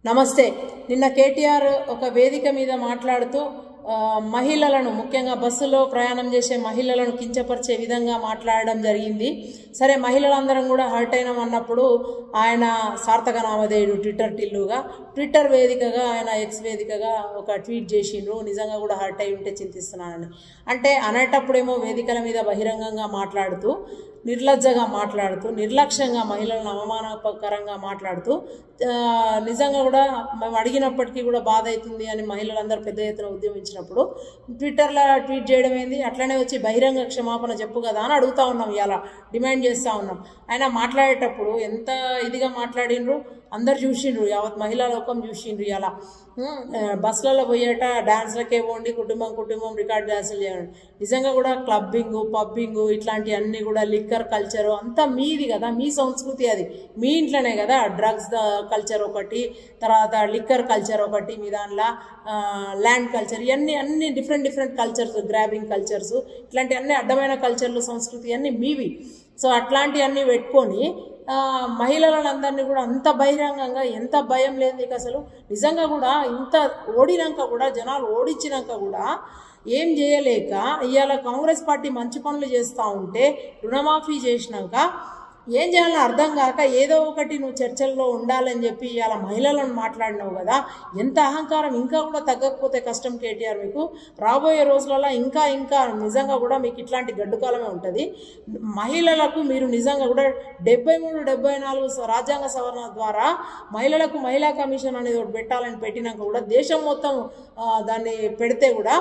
నమస్తే. నిన్న కేటీఆర్ ఒక వేదిక మీద మాట్లాడుతూ మహిళలను ముఖ్యంగా బస్సులో ప్రయాణం చేసే మహిళలను కించపరిచే విధంగా మాట్లాడడం జరిగింది. సరే, మహిళలందరం కూడా హర్ట్ అయినాం అన్నప్పుడు ఆయన సార్థక నామధేయుడు ట్విట్టర్ వేదికగా ఆయన ఎక్స్ వేదికగా ఒక ట్వీట్ చేసిండ్రు. నిజంగా కూడా హర్ట్ అయి ఉంటే చింతిస్తున్నానని. అంటే అనేటప్పుడేమో వేదికల మీద బహిరంగంగా మాట్లాడుతూ, నిర్లజ్జగా మాట్లాడుతూ, నిర్లక్ష్యంగా మహిళలను అవమానకరంగా మాట్లాడుతూ, నిజంగా కూడా మేము అడిగినప్పటికీ కూడా బాధ అవుతుంది అని మహిళలందరూ పెద్ద ఎత్తున ఉద్యమించినప్పుడు ట్విట్టర్లో ట్వీట్ చేయడం ఏంది, అట్లనే వచ్చి బహిరంగ క్షమాపణ చెప్పు కదా అని అడుగుతూ ఉన్నాం, ఇలా డిమాండ్ చేస్తూ ఉన్నాం. ఆయన మాట్లాడేటప్పుడు ఎంత ఇదిగా మాట్లాడిండ్రు, అందరు చూసిండ్రు, యావత్ మహిళా లోకం చూసిండ్రు. ఇలా బస్సులలో పోయేట డాన్స్లకే పోండి, కుటుంబం రికార్డ్ డాన్సులు చేయండి. నిజంగా కూడా క్లబ్బింగు, పబ్బింగు ఇట్లాంటివన్నీ కూడా లిక్కర్ కల్చరు అంతా మీది కదా, మీ సంస్కృతి, అది మీ ఇంట్లోనే కదా. డ్రగ్స్ కల్చర్ ఒకటి, తర్వాత లిక్కర్ కల్చర్ ఒకటి, మీ దానిలో ల్యాండ్ కల్చర్, ఇవన్నీ అన్ని డిఫరెంట్ కల్చర్స్, గ్రాబింగ్ కల్చర్స్, ఇట్లాంటి అన్ని అడ్డమైన కల్చర్లు, సంస్కృతి అన్నీ మీవి. సో అట్లాంటివన్నీ పెట్టుకొని మహిళలందరినీ కూడా అంత బహిరంగంగా, ఎంత భయం లేదు నీకు అసలు. నిజంగా కూడా ఇంత ఓడినాక కూడా, జనాలు ఓడించినాక కూడా ఏం చేయలేక ఇవాళ కాంగ్రెస్ పార్టీ మంచి పనులు చేస్తూ ఉంటే, రుణమాఫీ చేసినాక ఏం చేయాలని అర్థం కాక ఏదో ఒకటి నువ్వు చర్చల్లో ఉండాలని చెప్పి ఇవాళ మహిళలను మాట్లాడినావు కదా. ఎంత అహంకారం! ఇంకా కూడా తగ్గకపోతే కష్టం కేటీఆర్. మీకు రాబోయే రోజులలో ఇంకా నిజంగా కూడా మీకు ఇట్లాంటి గడ్డుకాలమే ఉంటుంది. మహిళలకు మీరు నిజంగా కూడా 73, 74 రాజ్యాంగ సవరణ ద్వారా మహిళలకు మహిళా కమిషన్ అనేది ఒకటి పెట్టాలని పెట్టినాక కూడా దేశం మొత్తం దాన్ని పెడితే కూడా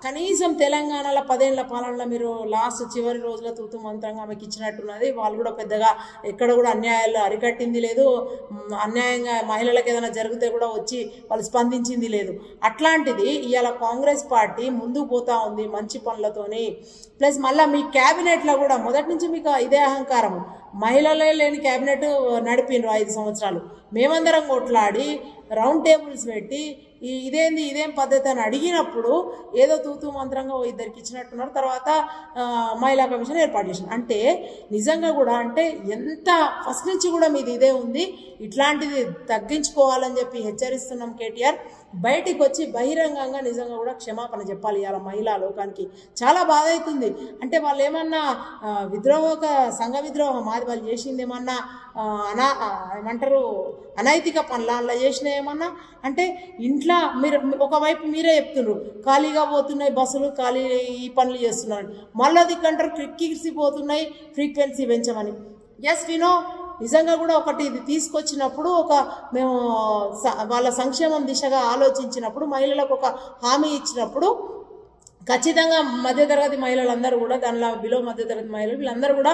కనీసం తెలంగాణలో 10 ఏళ్ల పాలనలో మీరు లాస్ట్ చివరి రోజుల తూతు మంత్రంగా ఆమెకి ఇచ్చినట్టున్నది. వాళ్ళు కూడా పెద్దగా ఎక్కడ కూడా అన్యాయాలు అరికట్టింది లేదు, అన్యాయంగా మహిళలకు ఏదైనా జరిగితే కూడా వచ్చి వాళ్ళు స్పందించింది లేదు. అట్లాంటిది ఇవాళ కాంగ్రెస్ పార్టీ ముందుకు పోతా ఉంది మంచి పనులతోని. ప్లస్ మళ్ళీ మీ క్యాబినెట్లో కూడా మొదటి నుంచి మీకు ఇదే అహంకారం. మహిళలే లేని క్యాబినెట్ నడిపిండ్రు 5 సంవత్సరాలు. మేమందరం కొట్లాడి రౌండ్ టేబుల్స్ పెట్టి ఇదేం పద్ధతి అని అడిగినప్పుడు ఏదో తూతూ మంత్రంగా ఇద్దరికి ఇచ్చినట్టున్నారు. తర్వాత మహిళా కమిషన్ ఏర్పాటు చేసిన. అంటే నిజంగా కూడా అంటే ఎంత ఫస్ట్ నుంచి కూడా మీది ఇదే ఉంది. ఇట్లాంటిది తగ్గించుకోవాలని చెప్పి హెచ్చరిస్తున్నాం కేటీఆర్. బయటికి వచ్చి బహిరంగంగా నిజంగా కూడా క్షమాపణ చెప్పాలి ఇవాళ మహిళా లోకానికి. చాలా బాధ అవుతుంది. అంటే వాళ్ళు ఏమన్నా సంఘ విద్రోహం మాది, వాళ్ళు చేసింది ఏమన్నా ఏమంటారు అనైతిక పనులు అలా చేసిన ఏమన్నా అంటే, ఇంట్లో మీరు ఒకవైపు మీరే చెప్తున్నారు ఖాళీగా పోతున్నాయి బస్సులు, ఖాళీ ఈ పనులు చేస్తున్నారు, మళ్ళీ దిక్కంటారు కిక్కిరిసిపోతున్నాయి ఫ్రీక్వెన్సీ పెంచమని. ఎస్ వినో, నిజంగా కూడా ఒకటి ఇది తీసుకొచ్చినప్పుడు మేము వాళ్ళ సంక్షేమం దిశగా ఆలోచించినప్పుడు, మహిళలకు ఒక హామీ ఇచ్చినప్పుడు ఖచ్చితంగా మధ్యతరగతి మహిళలందరూ కూడా, దానిలో బిలో మధ్యతరగతి మహిళలు వీళ్ళందరూ కూడా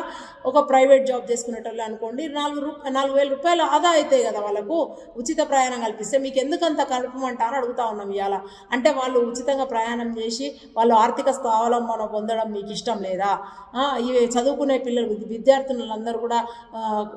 ఒక ప్రైవేట్ జాబ్ చేసుకునేటోళ్ళు అనుకోండి, 4,000 రూపాయలు ఆదా అవుతాయి కదా వాళ్ళకు. ఉచిత ప్రయాణం కల్పిస్తే మీకు ఎందుకంత కలుపమంటా అని అడుగుతా ఉన్నాం ఇవాళ. అంటే వాళ్ళు ఉచితంగా ప్రయాణం చేసి వాళ్ళు ఆర్థిక స్వావలంబన పొందడం మీకు ఇష్టం లేదా? ఇవి చదువుకునే పిల్లలు, విద్యార్థులందరూ కూడా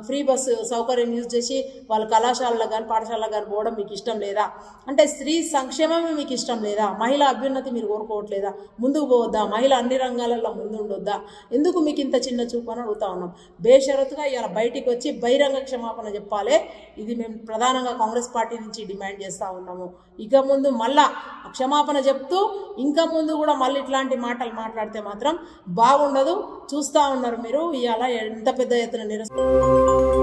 ఫ్రీ బస్సు సౌకర్యం యూజ్ చేసి వాళ్ళు కళాశాలలో కానీ పాఠశాలలో కానీ పోవడం మీకు ఇష్టం లేదా? అంటే స్త్రీ సంక్షేమమే మీకు ఇష్టం లేదా? మహిళా అభ్యున్నతి మీరు కోరుకోవట్లేదా? ముందుకు పోవద్దా? మహిళ అన్ని రంగాలలో ముందు ఉండొద్దా? ఎందుకు మీకు ఇంత చిన్న చూపు అని అడుగుతా ఉన్నాం. బేషరతుగా ఇలా బయటికి వచ్చి బహిరంగ క్షమాపణ చెప్పాలి. ఇది మేము ప్రధానంగా కాంగ్రెస్ పార్టీ నుంచి డిమాండ్ చేస్తూ ఉన్నాము. ఇక ముందు మళ్ళా క్షమాపణ చెప్తూ ఇంకా ముందు కూడా మళ్ళీ ఇట్లాంటి మాటలు మాట్లాడితే మాత్రం బాగుండదు. చూస్తూ ఉన్నారు మీరు ఇవాళ ఎంత పెద్ద ఎత్తున నిరసన.